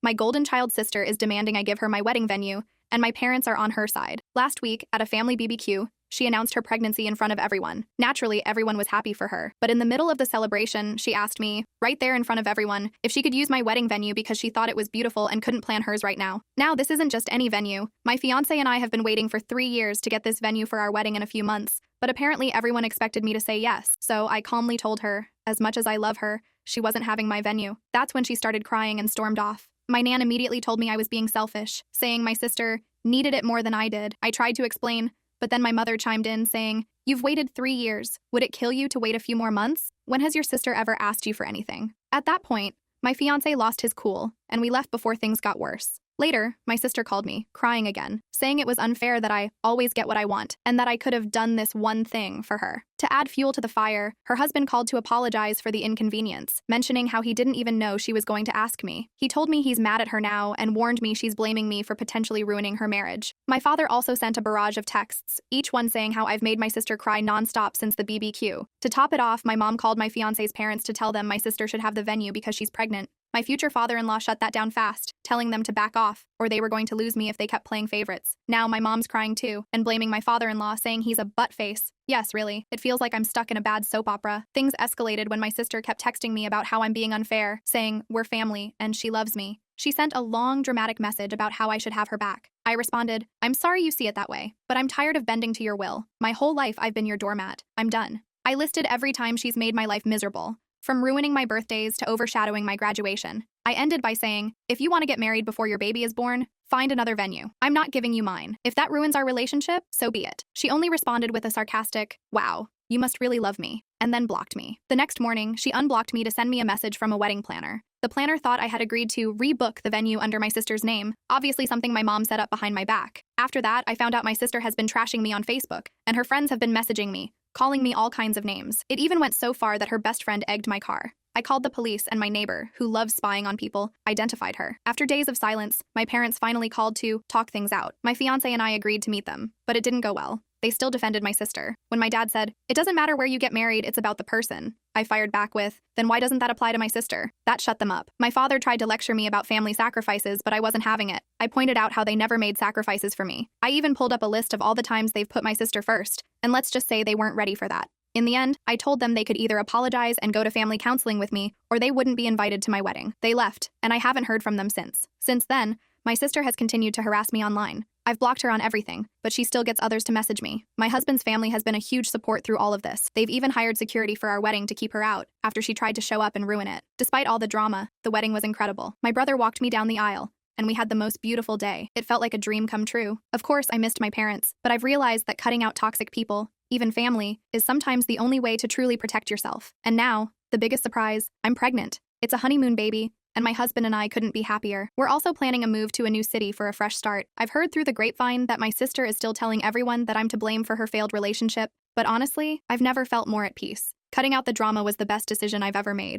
My golden child sister is demanding I give her my wedding venue, and my parents are on her side. Last week, at a family BBQ, she announced her pregnancy in front of everyone. Naturally, everyone was happy for her. But in the middle of the celebration, she asked me, right there in front of everyone, if she could use my wedding venue because she thought it was beautiful and couldn't plan hers right now. Now, this isn't just any venue. My fiancé and I have been waiting for 3 years to get this venue for our wedding in a few months. But apparently everyone expected me to say yes. So I calmly told her, as much as I love her, she wasn't having my venue. That's when she started crying and stormed off. My nan immediately told me I was being selfish, saying my sister needed it more than I did. I tried to explain, but then my mother chimed in saying, "You've waited 3 years. Would it kill you to wait a few more months? When has your sister ever asked you for anything?" At that point, my fiancé lost his cool, and we left before things got worse. Later, my sister called me, crying again, saying it was unfair that I always get what I want, and that I could have done this one thing for her. To add fuel to the fire, her husband called to apologize for the inconvenience, mentioning how he didn't even know she was going to ask me. He told me he's mad at her now and warned me she's blaming me for potentially ruining her marriage. My father also sent a barrage of texts, each one saying how I've made my sister cry nonstop since the BBQ. To top it off, my mom called my fiancé's parents to tell them my sister should have the venue because she's pregnant. My future father-in-law shut that down fast, telling them to back off, or they were going to lose me if they kept playing favorites. Now my mom's crying too, and blaming my father-in-law, saying he's a butt-face. Yes, really. It feels like I'm stuck in a bad soap opera. Things escalated when my sister kept texting me about how I'm being unfair, saying, "We're family, and she loves me." She sent a long, dramatic message about how I should have her back. I responded, "I'm sorry you see it that way, but I'm tired of bending to your will. My whole life I've been your doormat. I'm done." I listed every time she's made my life miserable, from ruining my birthdays to overshadowing my graduation. I ended by saying, "If you want to get married before your baby is born, find another venue. I'm not giving you mine. If that ruins our relationship, so be it." She only responded with a sarcastic, "Wow, you must really love me," and then blocked me. The next morning, she unblocked me to send me a message from a wedding planner. The planner thought I had agreed to rebook the venue under my sister's name, obviously something my mom set up behind my back. After that, I found out my sister has been trashing me on Facebook, and her friends have been messaging me, calling me all kinds of names. It even went so far that her best friend egged my car. I called the police, and my neighbor, who loves spying on people, identified her. After days of silence, my parents finally called to talk things out. My fiancé and I agreed to meet them, but it didn't go well. They still defended my sister. When my dad said, "It doesn't matter where you get married, it's about the person," I fired back with, "Then why doesn't that apply to my sister?" That shut them up. My father tried to lecture me about family sacrifices, but I wasn't having it. I pointed out how they never made sacrifices for me. I even pulled up a list of all the times they've put my sister first, and let's just say they weren't ready for that. In the end, I told them they could either apologize and go to family counseling with me, or they wouldn't be invited to my wedding. They left, and I haven't heard from them since. Since then, my sister has continued to harass me online. I've blocked her on everything, but she still gets others to message me. My husband's family has been a huge support through all of this. They've even hired security for our wedding to keep her out, after she tried to show up and ruin it. Despite all the drama, the wedding was incredible. My brother walked me down the aisle, and we had the most beautiful day. It felt like a dream come true. Of course, I missed my parents, but I've realized that cutting out toxic people, even family, is sometimes the only way to truly protect yourself. And now, the biggest surprise, I'm pregnant. It's a honeymoon baby, and my husband and I couldn't be happier. We're also planning a move to a new city for a fresh start. I've heard through the grapevine that my sister is still telling everyone that I'm to blame for her failed relationship, but honestly, I've never felt more at peace. Cutting out the drama was the best decision I've ever made.